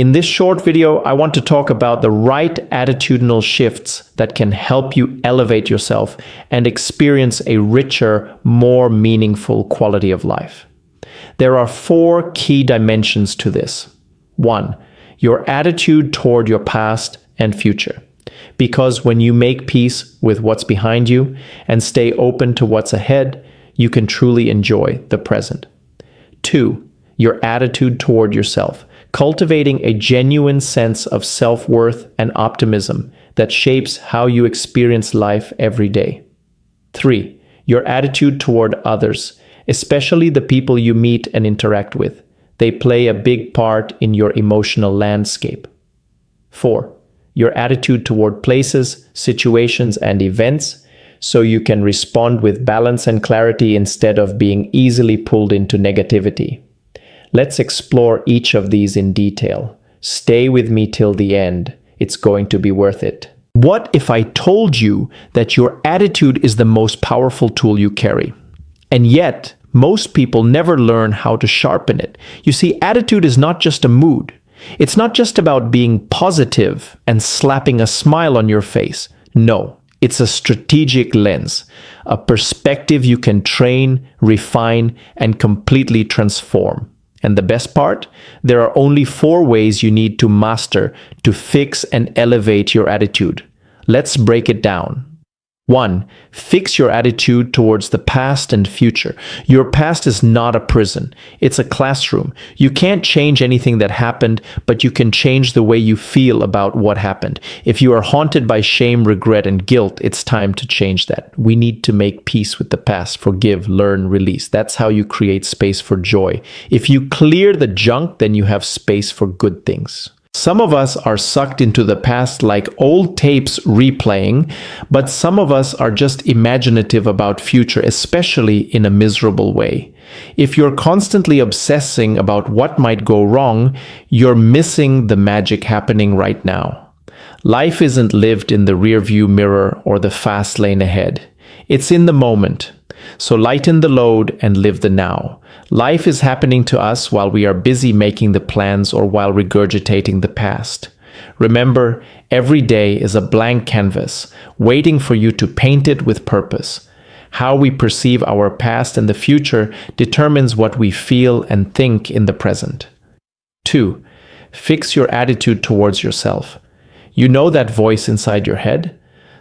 In this short video, I want to talk about the right attitudinal shifts that can help you elevate yourself and experience a richer, more meaningful quality of life. There are 4 key dimensions to this. 1. Your attitude toward your past and future. Because when you make peace with what's behind you and stay open to what's ahead, you can truly enjoy the present. 2. Your attitude toward yourself. Cultivating a genuine sense of self-worth and optimism that shapes how you experience life every day. 3. Your attitude toward others, especially the people you meet and interact with. They play a big part in your emotional landscape. 4. Your attitude toward places, situations, and events, so you can respond with balance and clarity instead of being easily pulled into negativity. Let's explore each of these in detail. Stay with me till the end. It's going to be worth it. What if I told you that your attitude is the most powerful tool you carry? And yet, most people never learn how to sharpen it. You see, attitude is not just a mood. It's not just about being positive and slapping a smile on your face. No, it's a strategic lens, a perspective you can train, refine, and completely transform. And the best part? There are only 4 ways you need to master to fix and elevate your attitude. Let's break it down. 1. Fix your attitude towards the past and future. Your past is not a prison. It's a classroom. You can't change anything that happened, but you can change the way you feel about what happened. If you are haunted by shame, regret, and guilt, it's time to change that. We need to make peace with the past, forgive, learn, release. That's how you create space for joy. If you clear the junk, then you have space for good things. Some of us are sucked into the past like old tapes replaying, but some of us are just imaginative about future, especially in a miserable way. If you're constantly obsessing about what might go wrong, you're missing the magic happening right now. Life isn't lived in the rearview mirror or the fast lane ahead. It's in the moment. So lighten the load and live the now. Life is happening to us while we are busy making the plans or while regurgitating the past. Remember, every day is a blank canvas, waiting for you to paint it with purpose. How we perceive our past and the future determines what we feel and think in the present. 2. Fix your attitude towards yourself. You know that voice inside your head?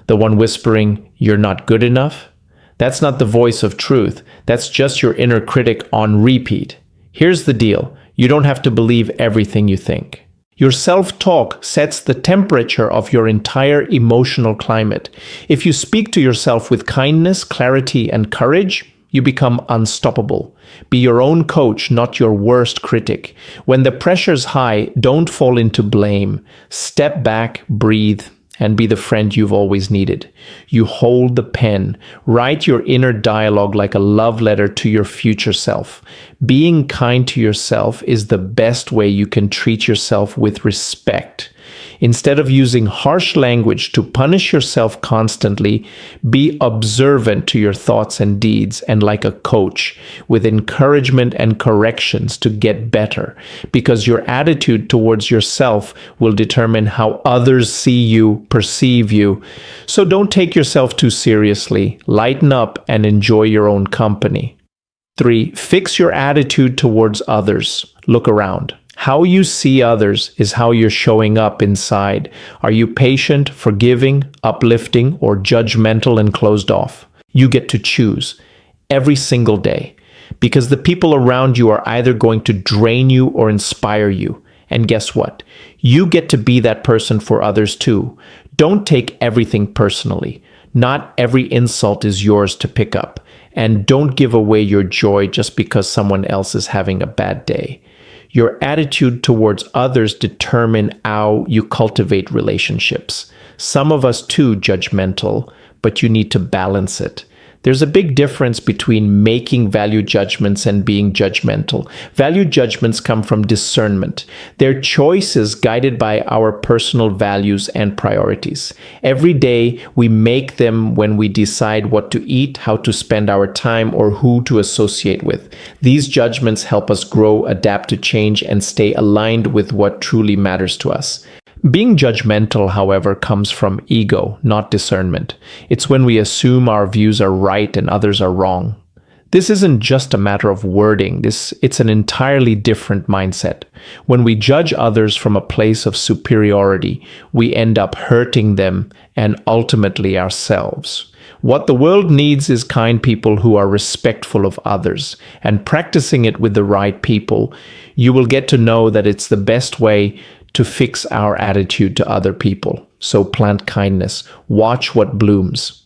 The one whispering, "You're not good enough"? That's not the voice of truth. That's just your inner critic on repeat. Here's the deal. You don't have to believe everything you think. Your self-talk sets the temperature of your entire emotional climate. If you speak to yourself with kindness, clarity, and courage, you become unstoppable. Be your own coach, not your worst critic. When the pressure's high, don't fall into blame. Step back, breathe, and be the friend you've always needed. You hold the pen. Write your inner dialogue like a love letter to your future self. Being kind to yourself is the best way you can treat yourself with respect. Instead of using harsh language to punish yourself constantly, be observant to your thoughts and deeds and like a coach with encouragement and corrections to get better, because your attitude towards yourself will determine how others see you, perceive you. So don't take yourself too seriously. Lighten up and enjoy your own company. 3. Fix your attitude towards others. Look around. How you see others is how you're showing up inside. Are you patient, forgiving, uplifting, or judgmental and closed off? You get to choose every single day, because the people around you are either going to drain you or inspire you. And guess what? You get to be that person for others too. Don't take everything personally. Not every insult is yours to pick up. And don't give away your joy just because someone else is having a bad day. Your attitude towards others determine how you cultivate relationships. Some of us too judgmental, but you need to balance it. There's a big difference between making value judgments and being judgmental. Value judgments come from discernment. They're choices guided by our personal values and priorities. Every day, we make them when we decide what to eat, how to spend our time, or who to associate with. These judgments help us grow, adapt to change, and stay aligned with what truly matters to us. Being judgmental, however, comes from ego, not discernment. It's when we assume our views are right and others are wrong. This isn't just a matter of wording. It's an entirely different mindset. When we judge others from a place of superiority, we end up hurting them and ultimately ourselves. What the world needs is kind people who are respectful of others, and practicing it with the right people, you will get to know that it's the best way to fix our attitude to other people. So plant kindness. Watch what blooms.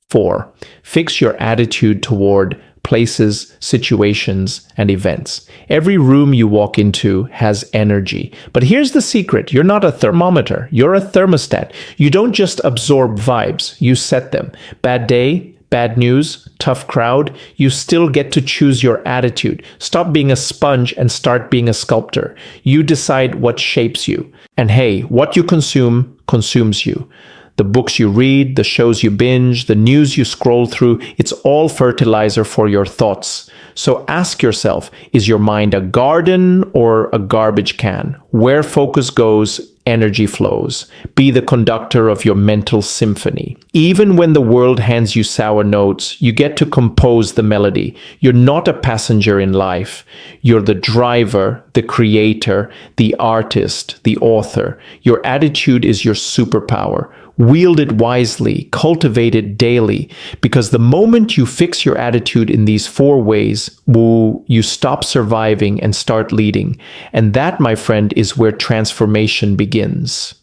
4. Fix your attitude toward places, situations, and events. Every room you walk into has energy. But here's the secret. You're not a thermometer. You're a thermostat. You don't just absorb vibes. You set them. Bad day, bad news, tough crowd, you still get to choose your attitude. Stop being a sponge and start being a sculptor. You decide what shapes you. And hey, what you consume consumes you. The books you read, the shows you binge, the news you scroll through, it's all fertilizer for your thoughts. So ask yourself, is your mind a garden or a garbage can? Where focus goes, energy flows. Be the conductor of your mental symphony. Even when the world hands you sour notes, you get to compose the melody. You're not a passenger in life. You're the driver, the creator, the artist, the author. Your attitude is your superpower. Wield it wisely, cultivate it daily, because the moment you fix your attitude in these 4 ways, you stop surviving and start leading. And that, my friend, is where transformation begins.